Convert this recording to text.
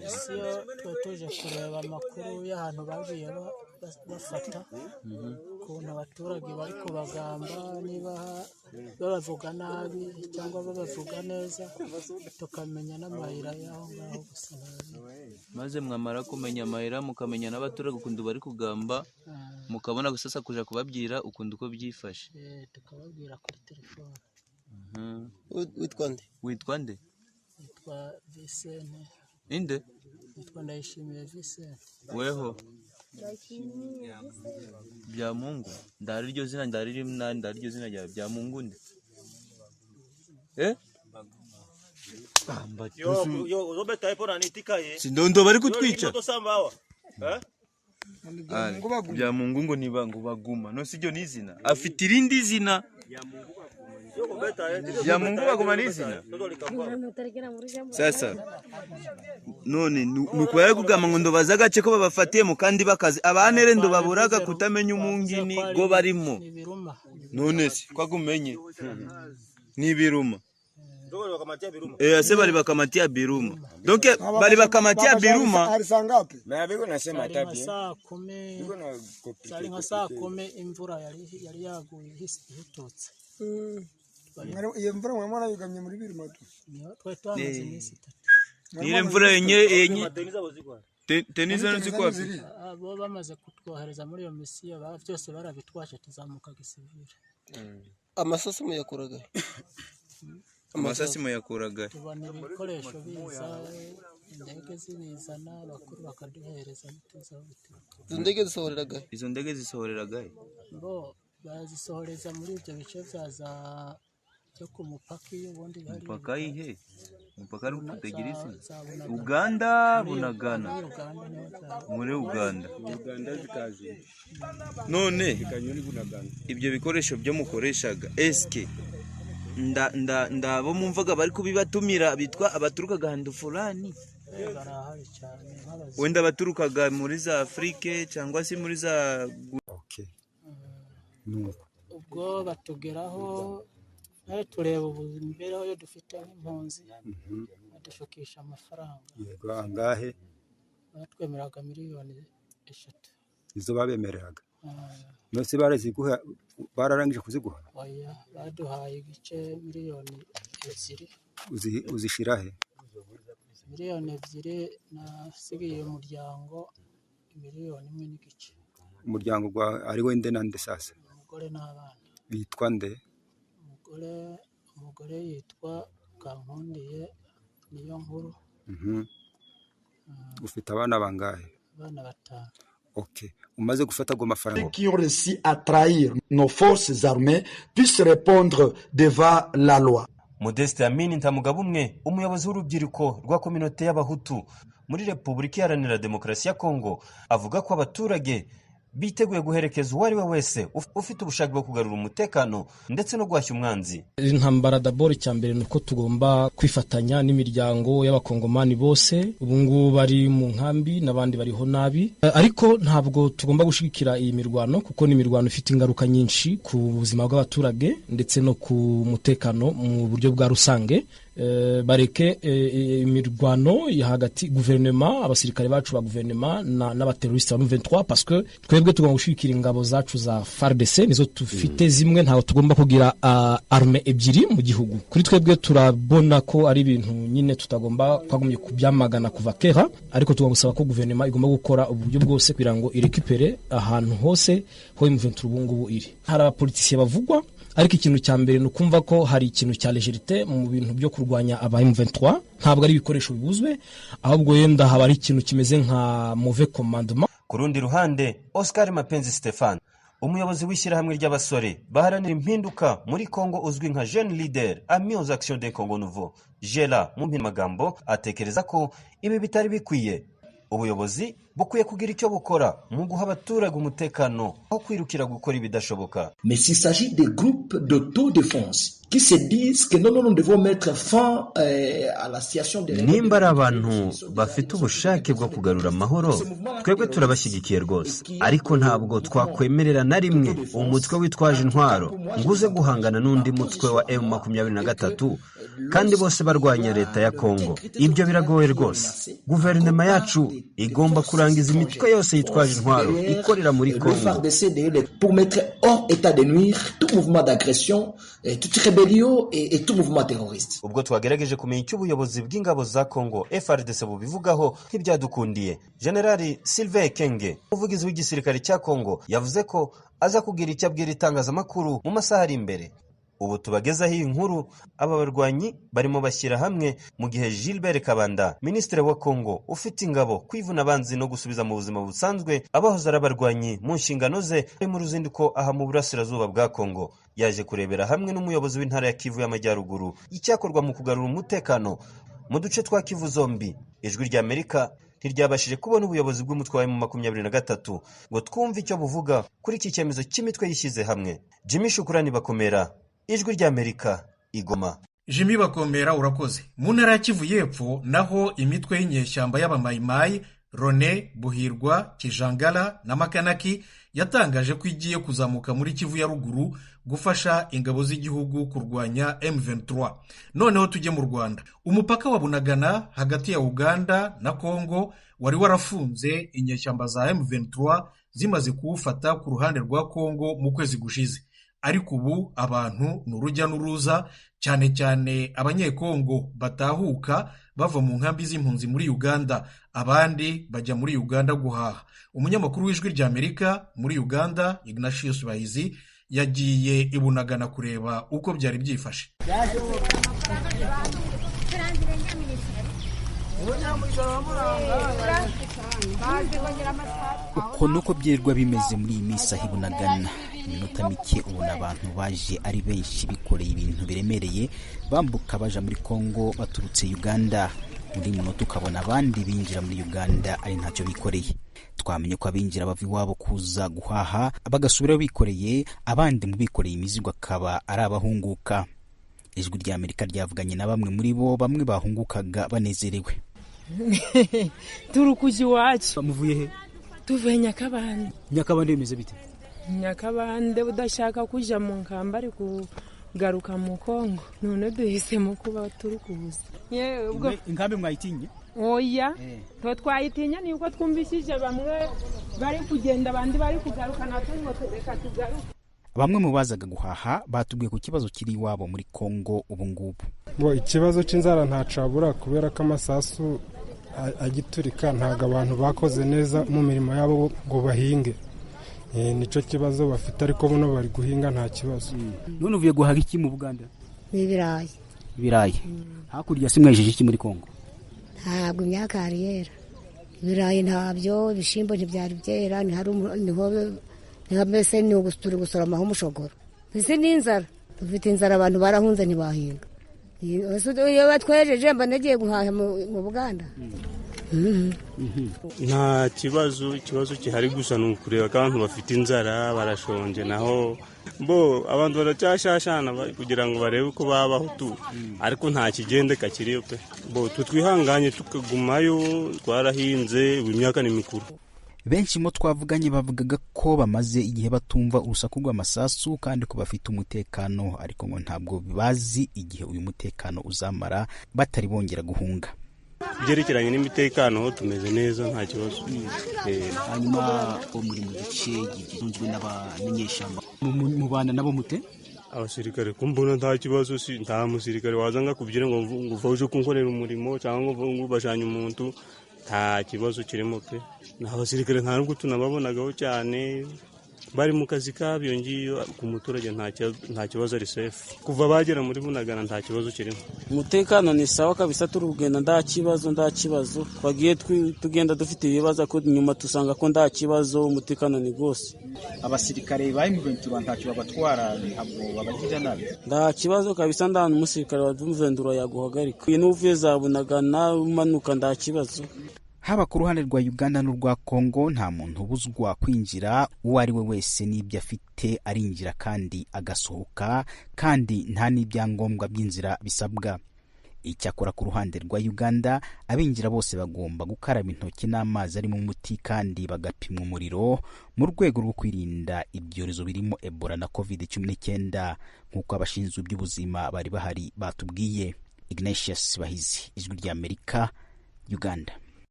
misiyo tuje kureba amakuru y'ahantu bagiye bafata ukuntu abaturage bari kubagamba niba babavuga nabi cyangwa babavuga neza tukamenya n'amayira y'aho ngaho gusa maze mwamara kumenya amayira mukamenya n'abaturage ukuntu bari kugamba mukabona gusasa kuja kubabwira ukuntu uko byifashe tukababwira kuri telefone. Witwa nde? Witwa Vicente. Inde? Witwa Ndayishimiye Vicente. Weho? Byamungu. Ndari ryo zina rya Byamungu nde? Yo Robert iPhone anitikaye. Sindondo bari kutwica. Byamungu ngo nibangu baguma. No sijyo nizina. Afite irindi zina. Byamungu baguma nizina. Sasa none nukwere kugama ngo ndobaza gace ko babafatiye mu kandi bakazi abanere ndo baburaga kutamenya umungini go barimo. None si kwagumenye. Nibiruma. Ase bali bakamatia Biruma. Donc bali bakamatia Biruma. Na biko nasema tabi. Sari nka saa 10 imvura yari yaguye hitotse. Iyo mvura mwana yugamye muri Biruma tu. Twe twamaze iminsi 3. Nire mvura yenye teniza nzikwapi. Abo bamaze kutwohereza muri iyo misiyo byose barabitwaje tuzamuka gisivire. Amasasi muyakuraga. Amasasi muyakuraga. Tubona ibikoresho biza indege zibizana bakuru bakaduhereza nituza bitego. Izo ndege zisohoreraga. Bo bazisohoreza muri ibyo bice byaza cyo ku mupaka ubundi hari. Mupaka ihe? Mupaka ari kutegera isi. Uganda bunagana. Muri Uganda. Zikazi. None ibyo bikoresho byo mukoreshaga eske ndabo mumvaga bari kubibatumira bitwa abaturukaga handu fulani barahari cyane wenda baturukaga muri za Afrique cyangwa se muri za ubwo batugeraho nayo tureba ubumbereho yo dufite nk'impunzi badushukisha amafaranga yego angahe batwemeraga miliyoni 3 izo babemereraga nose baraziguha bararangije kuziguha oya baduhaye igice miliyoni 2 uzishira he miliyoni 2 nasigiye umuryango miliyoni 1 n'igice umuryango gwa ari wende nande sasa umugore n'abana bitwa nde umugore yitwa Kankundiye niyo nkuru ufite abana bangahe abana 5 OK umaze gufata go mafaranga qui ont réussi à trahir nos forces armées puissent répondre devant la loi. Modeste Amini Ntamugabumwe umuyobozi w'urubyiruko rwa communauté y'abahutu muri Repubulika Iharanira Demokarasi ya Kongo avuga ko abaturage biteguye guherekeza uwari we wese ufite ubushake bwo kugarura umutekano ndetse no gwashya umwanzi. Intambara d'abord cyambere nuko tugomba kwifatanya n'imiryango y'abakongomani bose ubungu bari mu nkambi nabandi bariho nabi ariko ntabwo tugomba gushigikira iyi mirwano kuko ni mirwano ifite ingaruka nyinshi ku buzima bw'abaturage ndetse no ku mutekano mu buryo bwa rusange. Bareke imirwano ya hagati gouvernement abasirikare bacu ba gouvernement n'abateroriste ba 23 parce que twebwe tugomba gushikira ingabo zacu za FARDC nizo tufite zimwe ntaho tugomba kugira arme ebyiri mu gihugu kuri twebwe turabona ko ari ibintu nyine tutagomba kwagumye kubyamagana kuva kera ariko tugomba gusaba ko gouvernement igomba gukora uburyo bwose kugira ngo irekipere ahantu hose ho M23 ubungubu iri hari abapoliticiye bavugwa ariko ikintu cya mbere nukumva ko hari ikintu cya légèreté mu bintu byo kurwanya aba M23 ntabwo ari ibikoresho bibuzwe ahubwo yenda haba ari ikintu kimeze nka mauvais commandement. Ku rundi ruhande Oscar Mapenzi Stéphane umuyobozi w'ishyirahamwe ry'abasore baharanira impinduka muri Kongo uzwi nka Jeune Leader Amis aux Actions de Congo Nouveau Jela mu magambo atekereza ko ibi bitari bikwiye ubuyobozi bukwiye kugira icyo bukora mu guha abaturage umutekano aho kwirukira gukora ibidashoboka. Mais s'il s'agit des groupes d'autodéfense qui se disent que non, nous devons mettre fin à la situation de... Nimba ari abantu bafite ubushake bwo kugarura amahoro, twebwe turabashyigikiye rwose, ariko ntabwo twakwemerera na rimwe umutwe witwaje intwaro nguze guhangana n'undi mutwe wa M23 kandi bose barwanya leta ya Kongo. Ibyo biragoye rwose. Guverinoma yacu igomba kurangiza imitwe yose yitwaje intwaro ikorera muri Kongo. Pour mettre hors état de nuire tout mouvement d'agression, toute rébellion et tout mouvement terroriste. Ubwo twagerageje kumenya icyo ubuyobozi bw'ingabo za Kongo FARDC bubivugaho ntibyadukundiye. Generali Sylvain Ekenge, umuvugizi w'igisirikare cya Kongo, yavuze ko aza kugira icyo abwira itangazamakuru mu masaha ari imbere. Ubu tubagezaho iyi nkuru, aba barwanyi barimo bashyira hamwe mu gihe Gilbert Kabanda, Minisitiri wa Kongo ufite ingabo, kwivuna abanzi no gusubiza mu buzima busanzwe abahoze ari abarwanyi mu nshingano ze, ari mu ruzinduko aha mu burasirazuba bwa Kongo. Yaje kurebera hamwe n'umuyobozi w'intara ya Kivu y'Amajyaruguru icyakorwa mu kugarura umutekano mu duce twa Kivu zombi. Ijwi rya Amerika ntiryabashije kubona ubuyobozi bw'umutwe wa M23 ngo twumve icyo buvuga kuri iki cyemezo cy'imitwe yishyize hamwe. Jimmy Shukrani Bakomera, Ijwi rya Amerika, Igoma. Jimmy Bakomera, urakoze. Mu ntara ya Kivu y'Epfo naho imitwe y'inyeshyamba y'abamayimayi Rone, Buhirwa, Kijangala na Makanaki yatangaje ko igiye kuzamuka muri Kivu ya ruguru gufasha ingabo z'igihugu kurwanya M23. Noneho tujye mu Rwanda. Umupaka wa Bunagana hagati ya Uganda na Kongo wari warafunze inyeshyamba za M23 zimaze kuwufata ku ruhande rwa Kongo mu kwezi gushize. Ariko ubu abantu n'urujya n'uruza, cyane cyane abanyekongo batahuka bava mu nkambi z'impunzi muri Uganda, abandi bajya muri Uganda guhaha. Umunyamakuru w'Ijwi rya Amerika muri Uganda, Ignatius Bahizi, yagiye i Bunagana kureba uko byari byifashe. Uko nuko byirwa bimeze muri iyi minsi aho i Bunagana. Iminota mike ubona abantu baje ari benshi bikoreye ibintu biremereye bambuka baja muri Kongo baturutse Uganda. Muri munota ukabona abandi binjira muri Uganda ari ntacyo bikoreye. Twamenye ko abinjira bava iwabo kuza guhaha bagasubira bikoreye, abandi mu bikoreye imizigo akaba ari abahunguka. Ijwi rya Amerika ryavuganye na bamwe muri bo, bamwe bahungukaga banezerewe. Turukuji wacu. Muvuye he? Tuvuye Nyakabande. Nyakabande bimeze bite? Nyakabande udashaka kuja mu nkamba ari kugaruka mu Kongo. None duhisemo kuba turukuza. Yewe ubwo inkambi mwayitinye? Oya. To twayitinya ni uko twumvishije bamwe bari kugenda abandi bari kugaruka natwe ngo tureka tugaruka. Bamwe mu bazaga guhaha batubwiye ku kibazo kiri iwabo muri Kongo ubu ngubu. Ngo ikibazo cy'inzara ntacabura kubera ko amasasu agiturika, ntago abantu bakoze neza mu mirimo yabo ngo bahinge. Nico kibazo bafite, ariko buno bari guhinga nta kibazo. None uvuye guhaga iki mu Buganda? Ibirayi. Ibirayi. Hakurya simwejeje iki muri Kongo? Ntabwo imyaka yari yera. Ibirayi ntabyo, ibishimbo ntibyari byera, niho mbese ni ugusura gusoroma umushogoro. Mbese ni inzara. Dufite inzara, abantu barahunze ntibahinga. Iyo batwejeje mba nagiye guhaha mu Buganda. Nta kibazo, ikibazo kihari gusa ni ukureba ko abantu bafite inzara barashonje, naho bo abantu baracyashashana kugira ngo barebe uko babaho tu, ariko nta kigendeka kiriyo pe. Bo twihanganye tukagumayo, twarahinze, imyaka ni mikuru. Benshi mo twavuganye bavugaga ko bamaze igihe batumva urusaku rw'amasasu kandi ko bafite umutekano, ariko ngo ntabwo bazi igihe uyu mutekano uzamara batari bongera guhunga. Byerekeranye n'imitekano ho tumeze neza, nta kibazo. Hanyuma muri mu gice gitunzwe n'abanyeshyamba mu bana nabo mute? Abasirikare kumbona nta kibazo, si nta musirikare wazanga kubyira ngo uje kunkorera umurimo cyangwa ngo bashanye umuntu, nta kibazo kirimo pe. N'abasirikare nta nubwo tunababonagaho cyane, bari mu kazi kabo ngiyo, ku muturage nta kibazo, ari safe. Kuva bagera muri Bunagana nta kibazo kirimo. Umutekano ni sawa kabisa, turugenda nta kibazo. Twagiye tugenda dufite ibibazo ko nyuma tusanga ko nta kibazo, umutekano ni gose. Abasirikare ba M23 ntacyo babatwara, ntabwo babagirira nabi. Nta kibazo kabisa, nta umusirikare wa M23 yaguhagarika. N'uvuye za Bunagana umanuka nta kibazo. haba ku ruhande rwa Uganda n'urwa Kongo nta muntu ubuzwa kwinjira, uwo ari we wese n'ibyo afite arinjira kandi agasohoka, kandi nta n'ibyangombwa by'inzira bisabwa. Icyakora ku ruhande rwa Uganda abinjira bose bagomba gukaraba intoki n'amazi arimo umuti kandi bagapimwa umuriro mu rwego rwo kwirinda ibyorezo birimo Ebola na COVID-19 nk'uko abashinzwe iby'ubuzima bari bahari batubwiye. Ignatius Bahizi, Ijwi ry'Amerika, Uganda.